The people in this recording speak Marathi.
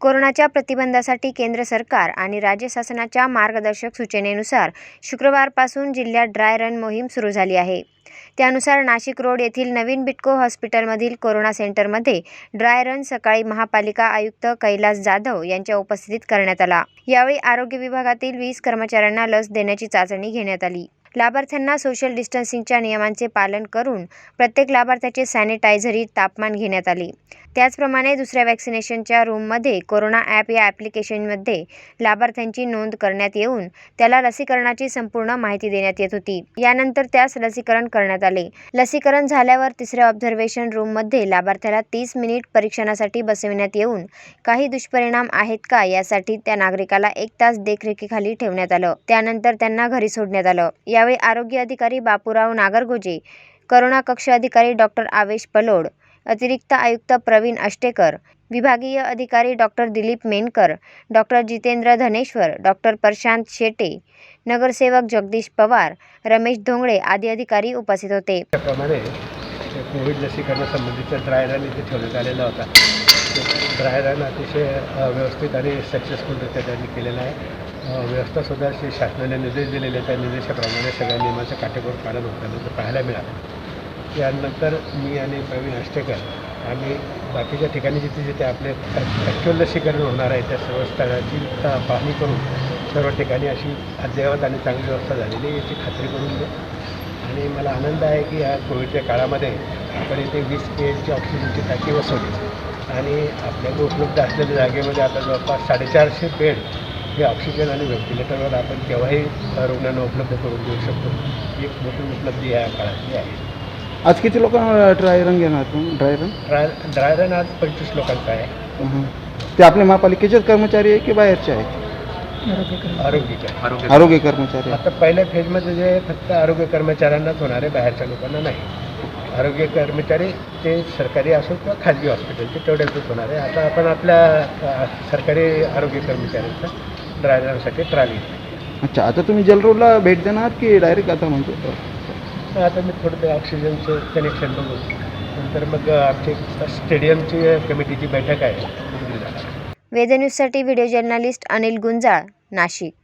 कोरोनाच्या प्रतिबंधासाठी केंद्र सरकार आणि राज्य शासनाच्या मार्गदर्शक सूचनेनुसार शुक्रवारपासून जिल्ह्यात ड्राय रन मोहीम सुरू झाली आहे। त्यानुसार नाशिक रोड येथील नवीन बिटको हॉस्पिटलमधील कोरोना सेंटरमध्ये ड्राय रन सकाळी महापालिका आयुक्त कैलास जाधव यांच्या उपस्थितीत करण्यात आला। यावेळी आरोग्य विभागातील 20 कर्मचाऱ्यांना लस देण्याची चाचणी घेण्यात आली। लाभार्थ्यांना सोशल डिस्टन्सिंगच्या नियमांचे पालन करून प्रत्येक लाभार्थ्याचे सॅनिटायझरी तापमान घेण्यात आले। त्याचप्रमाणे दुसऱ्या वॅक्सिनेशनच्या रूममध्ये कोरोना ॲप या ॲप्लिकेशनमध्ये लाभार्थ्यांची नोंद करण्यात येऊन त्याला लसीकरणाची संपूर्ण माहिती देण्यात येत होती। यानंतर त्यास लसीकरण करण्यात आले। लसीकरण झाल्यावर तिसऱ्या ऑब्झर्वेशन रूममध्ये लाभार्थ्याला 30 मिनिट परीक्षणासाठी बसविण्यात येऊन काही दुष्परिणाम आहेत का यासाठी त्या नागरिकाला 1 तास देखरेखीखाली ठेवण्यात आलं। त्यानंतर त्यांना घरी सोडण्यात आलं। यावेळी आरोग्य अधिकारी बापूराव नागरगोजे, करोना कक्ष अधिकारी डॉक्टर आवेश पलोड, अतिरिक्त आयुक्त प्रवीण अष्टेकर, विभागीय अधिकारी doctor Dilip Menkar, doctor Jitendra Dhaneshwar, doctor Prashant Shete, नगरसेवक जगदीश पवार, रमेश धोंगळे आदी अधिकारी उपस्थित होते। त्याप्रमाणे कोविड लसीकरणासंबंधीचा ड्राय रन इथे ठेवण्यात आलेला होता। ड्राय रन अतिशय व्यवस्थित आणि सक्सेसफुलरित्या त्यांनी केलेला आहे। व्यवस्थासुद्धा शासनाने निर्देश दिलेले त्या निर्देशाप्रमाणे सगळ्या नियमाचं काटेकोर पालन होताना पाहायला मिळालं। यानंतर मी आणि प्रवीण अष्टेकर आम्ही बाकीच्या ठिकाणी जिथे आपले ॲक्च्युअल लसीकरण होणार आहे त्या सर्व स्थळाची पाहणी करून सर्व ठिकाणी अशी अद्ययावत आणि चांगली व्यवस्था झालेली याची खात्री करून देऊ। आणि मला आनंद आहे की या कोविडच्या काळामध्ये आपण इथे 20 KLची ऑक्सिजनची टाकी बसवली आणि आपल्याकडे उपलब्ध असलेल्या जागेमध्ये आता जवळपास 450 बेड हे ऑक्सिजन आणि व्हेंटिलेटरवर आपण केव्हाही रुग्णांना उपलब्ध करून देऊ शकतो। ही एक मोठी उपलब्धी या काळातली आहे। आज किती लोकांना ड्राय रन घेणार ड्राय रन आज 25 लोकांचा आहे। ते आपले महापालिकेचेच कर्मचारी आहे की बाहेरचे आहेत? आरोग्य कर्मचारी। आता पहिल्या फेजमध्ये जे फक्त आरोग्य कर्मचाऱ्यांनाच होणार आहे, बाहेरच्या लोकांना नाही। आरोग्य कर्मचारी ते सरकारी असो किंवा खाजगी हॉस्पिटलचे तेवढ्यातच होणार आहे। आता आपण आपल्या सरकारी आरोग्य कर्मचाऱ्यांचा ड्राय रनसाठी ट्रायल घेतली। अच्छा, आता तुम्ही जल रोडला भेट देणार की डायरेक्ट आता म्हणतो? आता मी थोडं ते ऑक्सिजनचं कनेक्शन बघून नंतर मग आमची स्टेडियमची कमिटीची बैठक आहे। वेद न्यूजसाठी व्हिडिओ जर्नलिस्ट अनिल गुंजाळ, नाशिक।